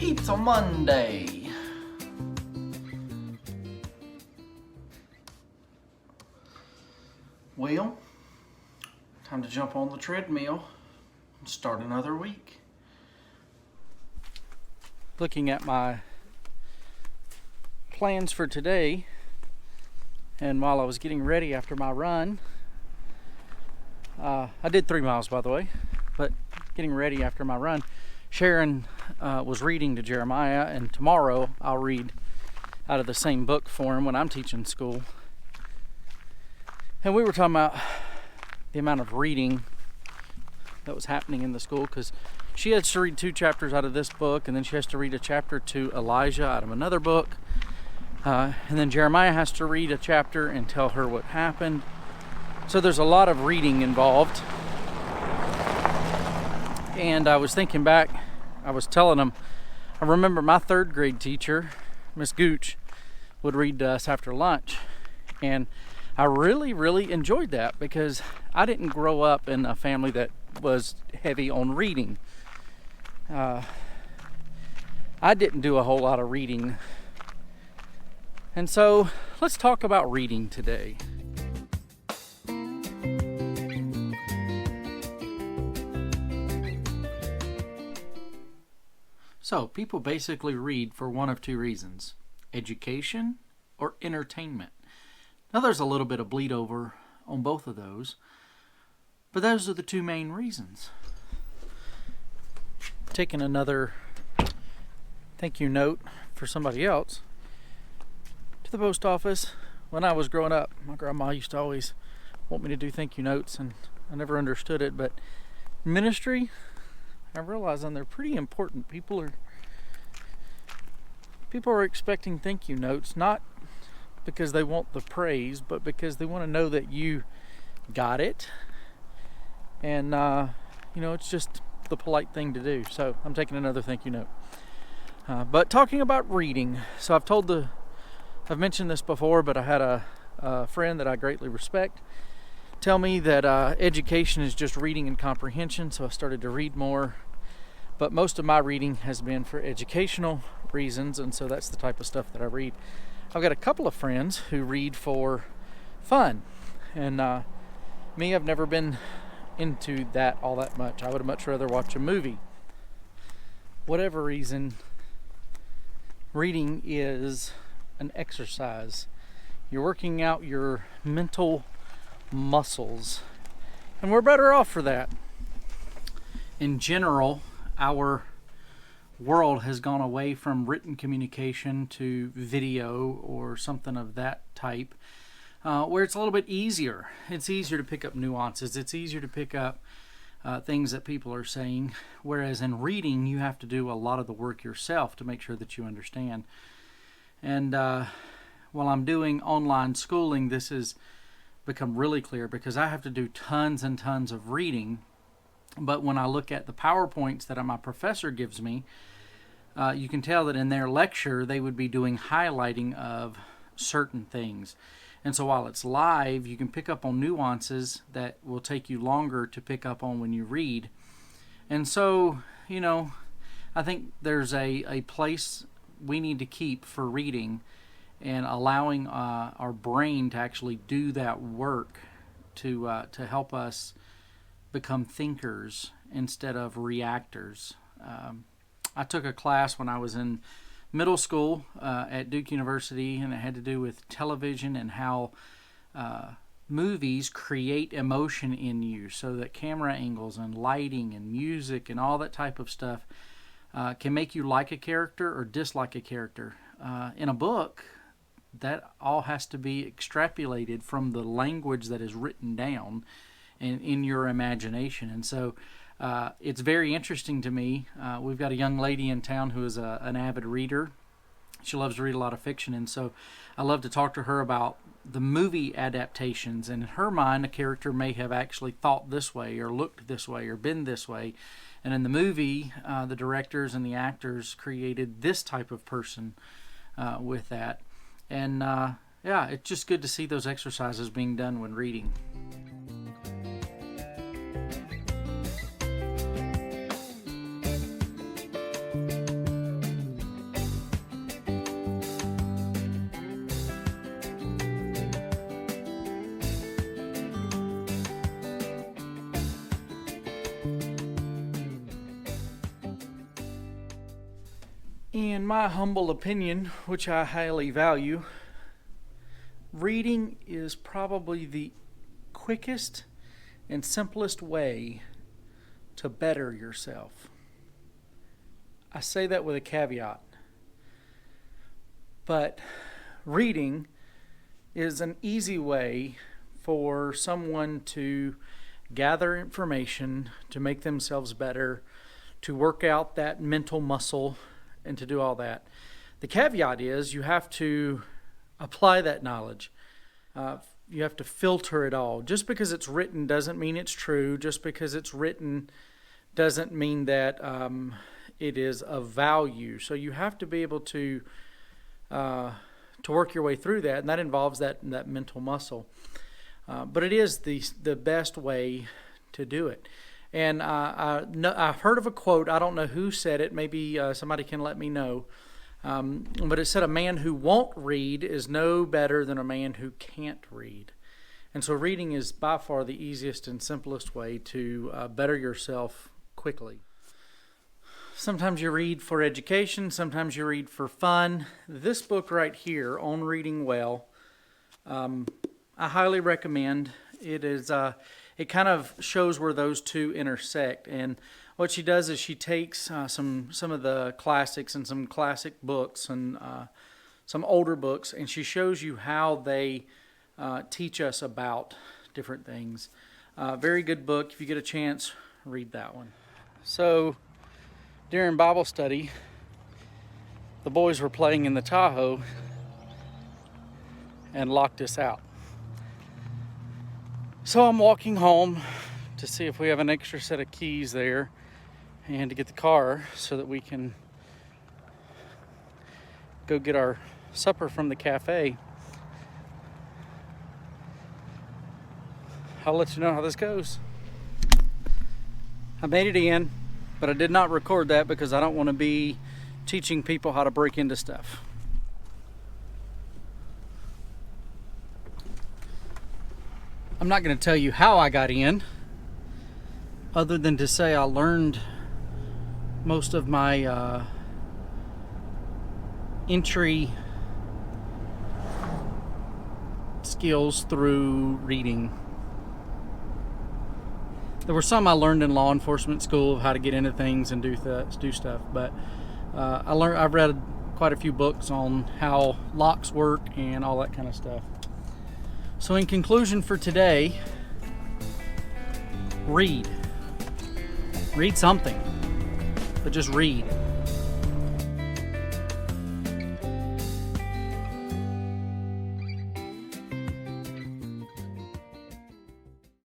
It's a Monday. Well, time to jump on the treadmill and start another week. Looking at my plans for today, and while I was getting ready after my run, I did 3 miles, by the way, but getting ready after my run, Sharon was reading to Jeremiah, and tomorrow I'll read out of the same book for him when I'm teaching school. And we were talking about the amount of reading that was happening in the school, because she has to read 2 chapters out of this book, and then she has to read a chapter to Elijah out of another book, and then Jeremiah has to read a chapter and tell her what happened. So there's a lot of reading involved. And I was thinking back, I was telling them, I remember my 3rd grade teacher, Miss Gooch, would read to us after lunch. And I really enjoyed that, because I didn't grow up in a family that was heavy on reading. I didn't do a whole lot of reading. And so let's talk about reading today. So people basically read for one of 2 reasons: education or entertainment. Now there's a little bit of bleed over on both of those, but those are the 2 main reasons. Taking another thank you note for somebody else. To the post office, when I was growing up, my grandma used to always want me to do thank you notes, and I never understood it, but ministry, I'm realizing they're pretty important. People are expecting thank you notes, not because they want the praise, but because they want to know that you got it. And it's just the polite thing to do. So I'm taking another thank you note. But talking about reading, so I've mentioned this before, but I had a friend that I greatly respect tell me that education is just reading and comprehension, so I started to read more. But most of my reading has been for educational reasons, and so that's the type of stuff that I read. I've got a couple of friends who read for fun, and me, I've never been into that all that much. I would much rather watch a movie. Whatever reason, reading is an exercise. You're working out your mental muscles, and we're better off for that. In general, our world has gone away from written communication to video or something of that type, where it's a little bit easier. It's easier to pick up nuances. It's easier to pick up things that people are saying, whereas in reading, you have to do a lot of the work yourself to make sure that you understand. And while I'm doing online schooling, this has become really clear, because I have to do tons and tons of reading. But when I look at the PowerPoints that my professor gives me, you can tell that in their lecture they would be doing highlighting of certain things. And so while it's live, you can pick up on nuances that will take you longer to pick up on when you read. And so, I think there's a place we need to keep for reading, and allowing our brain to actually do that work to help us become thinkers instead of reactors. I took a class when I was in middle school at Duke University, and it had to do with television and how movies create emotion in you, so that camera angles and lighting and music and all that type of stuff can make you like a character or dislike a character. In a book, that all has to be extrapolated from the language that is written down and in your imagination. And so it's very interesting to me. We've got a young lady in town who is an avid reader. She loves to read a lot of fiction, and so I love to talk to her about the movie adaptations. And in her mind, a character may have actually thought this way or looked this way or been this way. And in the movie, the directors and the actors created this type of person with that. And it's just good to see those exercises being done when reading. In my humble opinion, which I highly value, reading is probably the quickest and simplest way to better yourself. I say that with a caveat. But reading is an easy way for someone to gather information, to make themselves better, to work out that mental muscle, and to do all that. The caveat is you have to apply that knowledge. You have to filter it all. Just because it's written doesn't mean it's true. Just because it's written doesn't mean that it is of value. So you have to be able to work your way through that, and that involves that mental muscle. But it is the best way to do it. And I've heard of a quote. I don't know who said it. Maybe somebody can let me know. But it said, a man who won't read is no better than a man who can't read. And so reading is by far the easiest and simplest way to better yourself quickly. Sometimes you read for education. Sometimes you read for fun. This book right here, On Reading Well, I highly recommend. It is... It kind of shows where those two intersect, and what she does is she takes some of the classics and some classic books and some older books, and she shows you how they teach us about different things. Very good book. If you get a chance, read that one. So during Bible study, the boys were playing in the Tahoe and locked us out. So I'm walking home to see if we have an extra set of keys there and to get the car so that we can go get our supper from the cafe. I'll let you know how this goes. I made it in, but I did not record that because I don't want to be teaching people how to break into stuff. I'm not going to tell you how I got in, other than to say I learned most of my entry skills through reading. There were some I learned in law enforcement school of how to get into things and do stuff, but I've read quite a few books on how locks work and all that kind of stuff. So in conclusion for today, read. Read something, but just read.